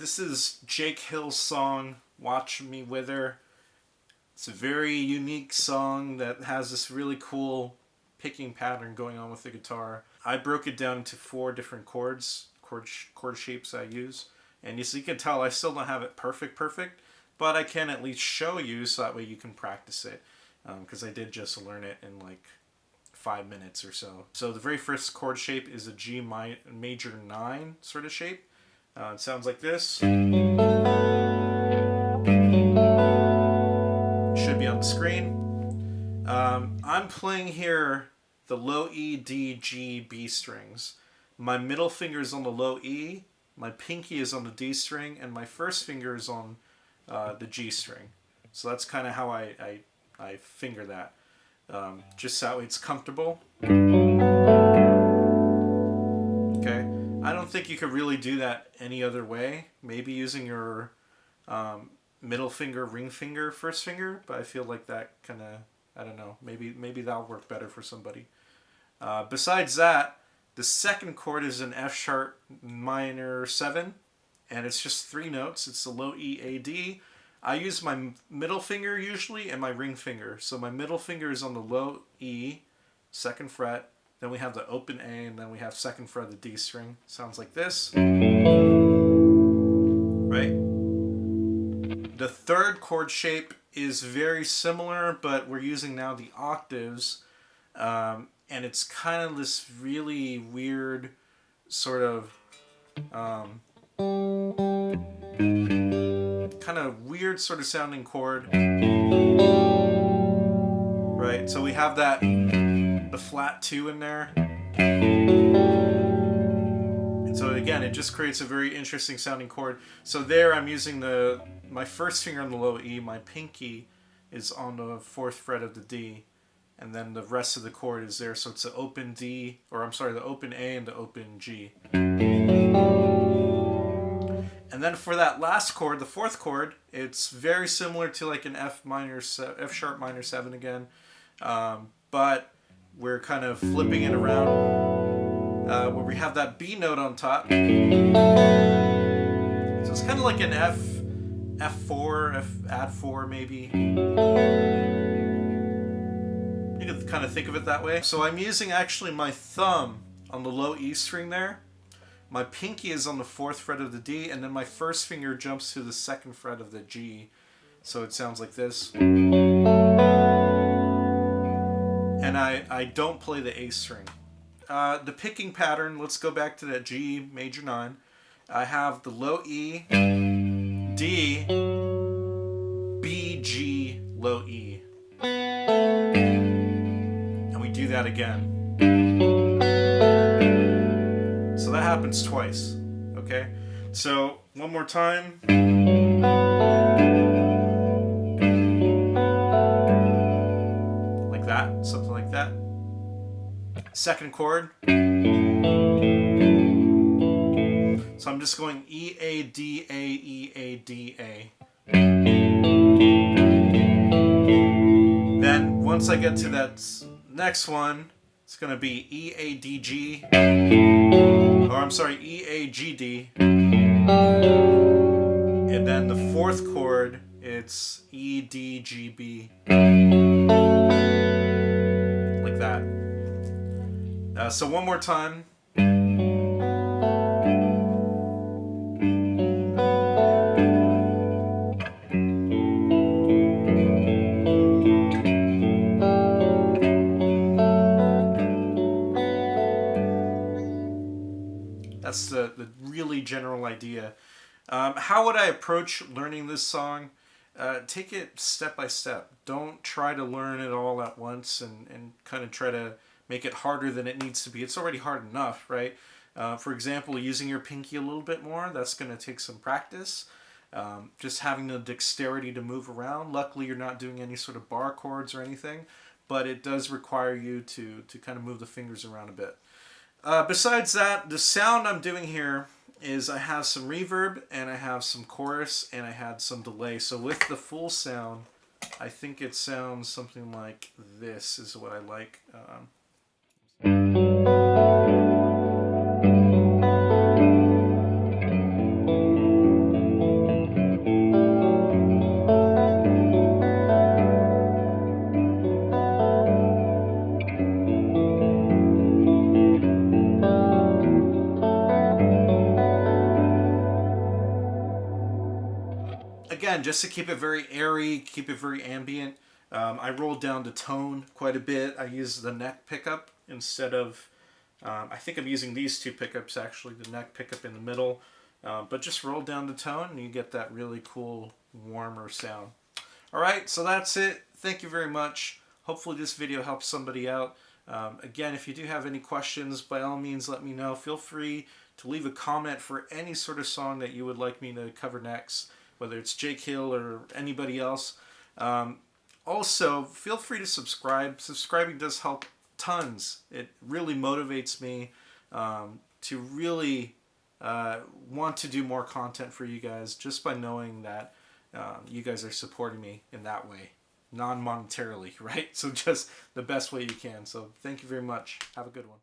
This is Jake Hill's song, Watch Me Wither. It's a very unique song that has this really cool picking pattern going on with the guitar. I broke it down into 4 different chord shapes I use. And you can tell I still don't have it perfect, but I can at least show you so that way you can practice it. Because I did just learn it in like 5 minutes or so. So the very first chord shape is a G major 9 sort of shape. It sounds like this. Should be on the screen. I'm playing here the low E, D, G, B strings. My middle finger is on the low E, my pinky is on the D string, and my first finger is on the G string. So that's kind of how I finger that. Just so it's comfortable. Okay. I don't think you could really do that any other way. Maybe using your middle finger, ring finger, first finger, but I feel like that kind of, I don't know, maybe that'll work better for somebody. Besides that, the second chord is an F sharp minor 7, and it's just 3 notes. It's the low E, A, D. I use my middle finger usually and my ring finger. So my middle finger is on the low E, 2nd fret. Then we have the open A, and then we have 2nd fret of the D string. Sounds like this. Right? The third chord shape is very similar, but we're using now the octaves. And it's kind of this really weird sort of sounding chord. Right? So we have that, the flat 2 in there. And so again, it just creates a very interesting sounding chord. So there I'm using my first finger on the low E, my pinky is on the 4th fret of the D, and then the rest of the chord is there. So it's the open D, or I'm sorry, the open A and the open G. And then for that last chord, the 4th chord, it's very similar to like an F sharp minor 7 again. But we're kind of flipping it around where we have that B note on top. So it's kind of like an F4, add 4 maybe. You can kind of think of it that way. So I'm using actually my thumb on the low E string there. My pinky is on the 4th fret of the D, and then my first finger jumps to the 2nd fret of the G. So it sounds like this. And I don't play the A string. The picking pattern, let's go back to that G major 9. I have the low E, D, B, G, low E. And we do that again. So that happens twice. Okay? So one more time. Like that, something like that. Second chord. So I'm just going E, A, D, A, E, A, D, A. Then once I get to that next one, it's going to be E, A, D, G. Or I'm sorry, E, A, G, D. And then the 4th chord, it's E, D, G, B. Like that. So one more time. That's the really general idea. How would I approach learning this song? Take it step by step. Don't try to learn it all at once and kind of try to make it harder than it needs to be. It's already hard enough, right? For example, using your pinky a little bit more, that's going to take some practice. Just having the dexterity to move around. Luckily, you're not doing any sort of bar chords or anything, but it does require you to kind of move the fingers around a bit. Besides that, the sound I'm doing here is I have some reverb and I have some chorus and I had some delay. So with the full sound, I think it sounds something like this is what I like. again, just to keep it very airy, keep it very ambient, I rolled down the tone quite a bit. I use the neck pickup instead of, I think I'm using these two pickups actually, the neck pickup in the middle, but just roll down the tone and you get that really cool, warmer sound. Alright, so that's it. Thank you very much. Hopefully this video helps somebody out. Again, if you do have any questions, by all means let me know. Feel free to leave a comment for any sort of song that you would like me to cover next, whether it's Jake Hill or anybody else. Also, feel free to subscribe. Subscribing does help tons. It really motivates me to really want to do more content for you guys, just by knowing that you guys are supporting me in that way, non-monetarily, right? So just the best way you can. So thank you very much. Have a good one.